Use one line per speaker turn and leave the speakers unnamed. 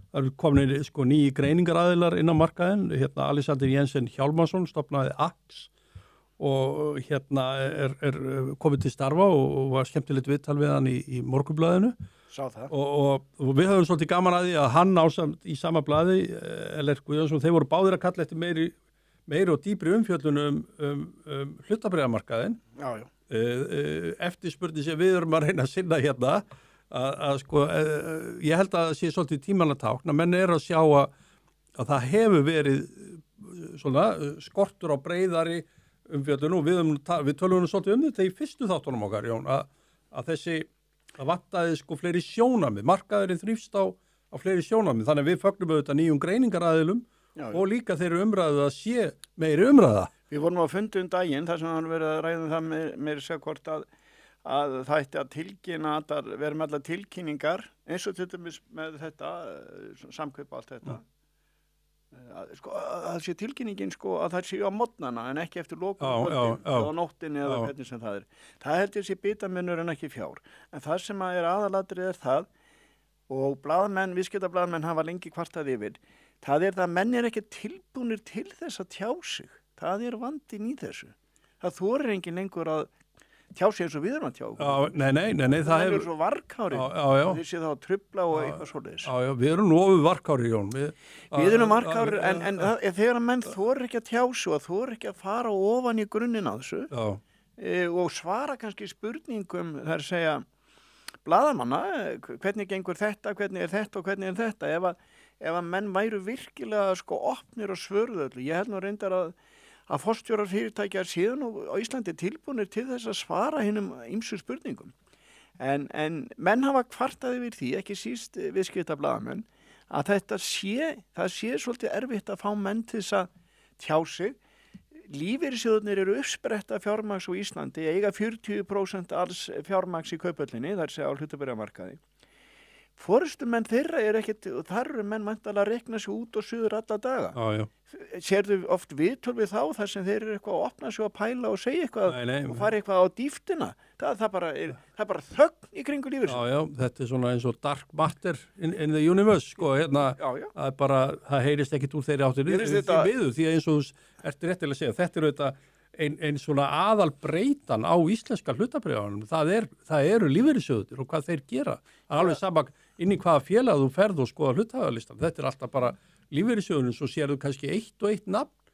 það eru komin sko nýji greiningaraðilar inn á markaðin, Alexander Jensen Hjálmarsson stofnaði AX og er komið til starfa og var skemmtilegt viðtal við hann í Morgunblaðinu.
Sá það.
Og við höfum svolítið gaman að því að hann ásamt í sama blaði, Ellert Guðjónsson, þeir voru báðir að kalla eftir meiri og dýpri umfjöllun hlutabréfamarkaðinn.
Já.
Eftirspurning sem við erum að reyna að sinna að sko, ég held að það sé svolítið tímannatákn að menn að sjá að það hefur verið svona skortur á breiðari umfjöllun og við tölum svolítið þetta í fyrstu þáttunum okkar, Jón, að það vantaði sko fleiri sjónarmið, markaðurinn þrífst á fleiri sjónarmið, þannig að við fögnum auðvitað nýjum greiningaraðilum og líka þeirri umræðu að sé meiri umræða.
Við vorum á fundi daginn þar sem hann verið að ræða það með sér hvort að það ætti að tilkynna að vera með allar tilkynningar eins og til dæmis með þetta samkaup allt þetta að sé tilkynningin sko að það sé á morgnana en ekki eftir lokum eða á nóttinni eða hvernig sem það það heldur sé bitamunur en ekki fjár en það sem er aðalatrið það og blaðamenn, viðskiptablaðamenn hafa lengi kvartað yfir það það menn ekki tilbúnir til þess að tjá sig það vandinn í þessu það þorir enginn lengur að tjá sig eins og við erum að tjá
Nei, það
er svo varkári þið sé þá að trufla og eitthvað svoleiðis
Já, við erum nú ofur varkári, Jón
Við erum varkári, en þegar menn þorir ekki að tjá sig og þorir ekki að fara ofan í grunninn á þessu og svara kannski spurningum þar segja blaðamanna, hvernig gengur þetta, hvernig er þetta og hvernig er þetta ef að menn væru virkilega sko opnir og svöruðu öllu ég held nú reyndar að forstjórar fyrirtækjar síðan á Íslandi tilbúnir til þess að svara hinnum ýmsu spurningum. En menn hafa kvartað yfir því, ekki síst viðskiptablaðamenn, að það sé svolítið erfitt að fá menn til þess að tjá sig. Lífeyrissjóðirnir eru uppspretta fjármagns á Íslandi, eiga 40% alls fjármagns í kaupöllinni, þar sé á hlutabréfamarkaði. Forystumenn þeirra ekkert, og þar eru menn væntanlega að rekna sig út og suður alla daga. Sérðu oft viðtöl við þá þar sem þeir eru eitthvað að opna sig og pæla og segja eitthvað og fara eitthvað á dýftina. Það er bara þögn í kringu lífur.
Já, þetta er svona eins og dark matter in the universe, sko, það er bara, það heyrist ekkit úr þeirri áttir því að eins og þú ert réttilega að segja, þetta er auðvitað ein svona aðalbreytan á íslenska hlutabréfunum, það eru lífeyrissjóðir og hvað þeir gera. Það er alveg sama inn í hvaða félag þú ferð og skoða hluthafaðalistan. Þetta er alltaf bara lífeyrissjóðurinn, svo sérðu kannski eitt og eitt nafn